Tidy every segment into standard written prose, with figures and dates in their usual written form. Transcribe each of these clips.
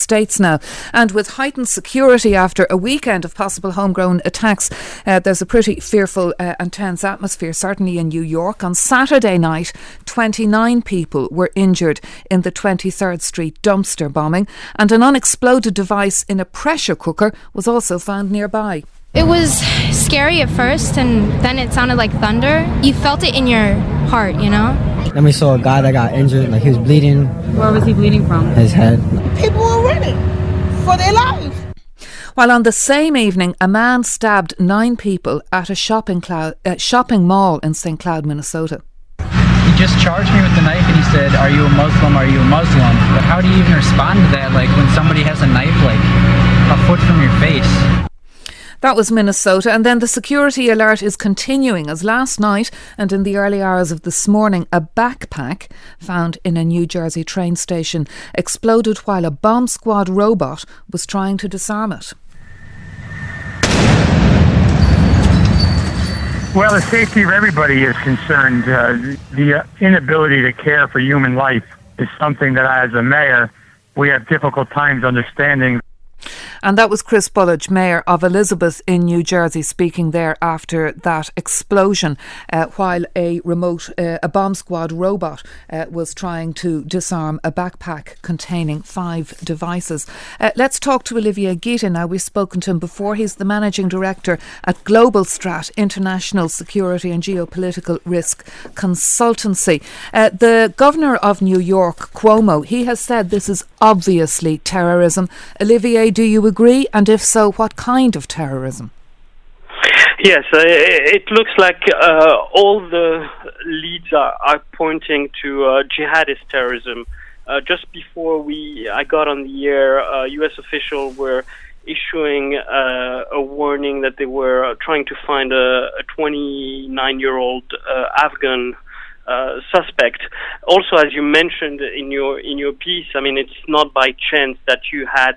States now, and with heightened security after a weekend of possible homegrown attacks, there's a pretty fearful and tense atmosphere, certainly in New York. On Saturday night, 29 people were injured in the 23rd Street dumpster bombing, and an unexploded device in a pressure cooker was also found nearby. It was scary at first, and then it sounded like thunder. You felt it in your heart, you know? Then we saw a guy that got injured, like he was bleeding. Where was he bleeding from? His head. People were running for their lives. While on the same evening, a man stabbed 9 people at a shopping mall in St. Cloud, Minnesota. He just charged me with the knife and he said, "Are you a Muslim? Are you a Muslim?" But how do you even respond to that, like when somebody has a knife like a foot from your face? That was Minnesota, and then the security alert is continuing as last night and in the early hours of this morning, a backpack found in a New Jersey train station exploded while a bomb squad robot was trying to disarm it. Well, the safety of everybody is concerned. The inability to care for human life is something that, as a mayor, we have difficult times understanding. And that was Chris Bullage, Mayor of Elizabeth in New Jersey, speaking there after that explosion while a bomb squad robot was trying to disarm a backpack containing 5 devices. Let's talk to Olivier Guita now. We've spoken to him before. He's the Managing Director at Global Strat, International Security and Geopolitical Risk Consultancy. The Governor of New York, Cuomo, he has said this is obviously terrorism. Olivier, do you agree? And if so, what kind of terrorism? Yes, it looks like all the leads are pointing to jihadist terrorism. Just before I got on the air, U.S. officials were issuing a warning that they were trying to find a 29-year-old Afghan suspect. Also, as you mentioned in your piece, I mean, it's not by chance that you had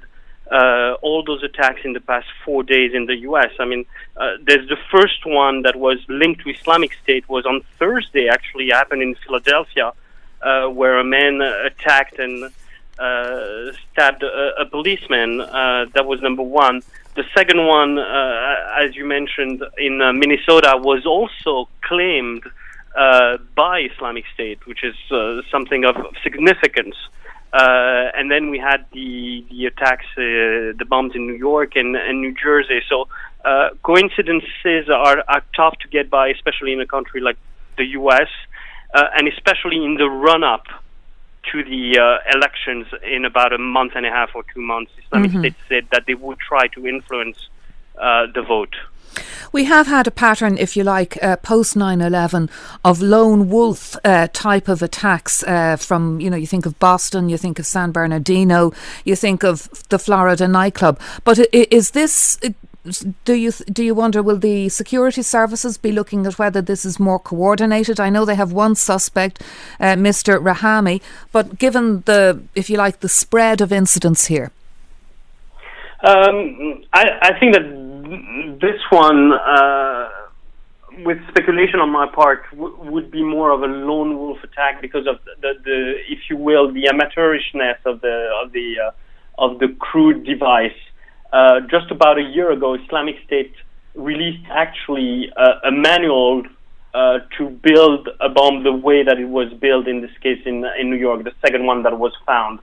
all those attacks in the past 4 days in the U.S. I mean, there's the first one that was linked to Islamic State was on Thursday, actually happened in Philadelphia, where a man attacked and stabbed a policeman. That was number one. The second one, as you mentioned, in Minnesota was also claimed by Islamic State, which is something of significance. And then we had the attacks, the bombs in New York and New Jersey. So coincidences are tough to get by, especially in a country like the U.S., and especially in the run-up to the elections in about a month and a half or 2 months. Islamic State said that they would try to influence the vote. We have had a pattern, if you like, post 9/11 of lone wolf type of attacks from, you think of Boston, you think of San Bernardino, you think of the Florida nightclub. But is this, do you wonder, will the security services be looking at whether this is more coordinated? I know they have one suspect, Mr. Rahami, but given the, if you like, the spread of incidents here. I think that this one, with speculation on my part, would be more of a lone wolf attack because of the if you will, the amateurishness of the crude device. Just about a year ago, Islamic State released actually a manual to build a bomb the way that it was built in this case in New York, the second one that was found.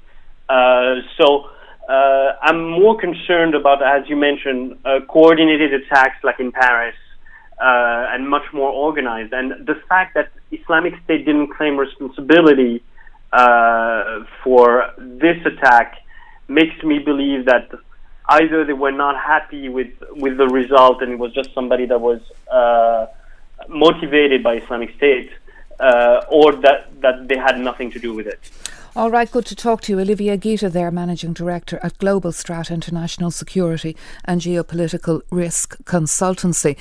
I'm more concerned about, as you mentioned, coordinated attacks like in Paris, and much more organized. And the fact that Islamic State didn't claim responsibility for this attack makes me believe that either they were not happy with the result and it was just somebody that was motivated by Islamic State, or that they had nothing to do with it. All right, good to talk to you. Olivier Guita there, Managing Director at Global Strat, International Security and Geopolitical Risk Consultancy.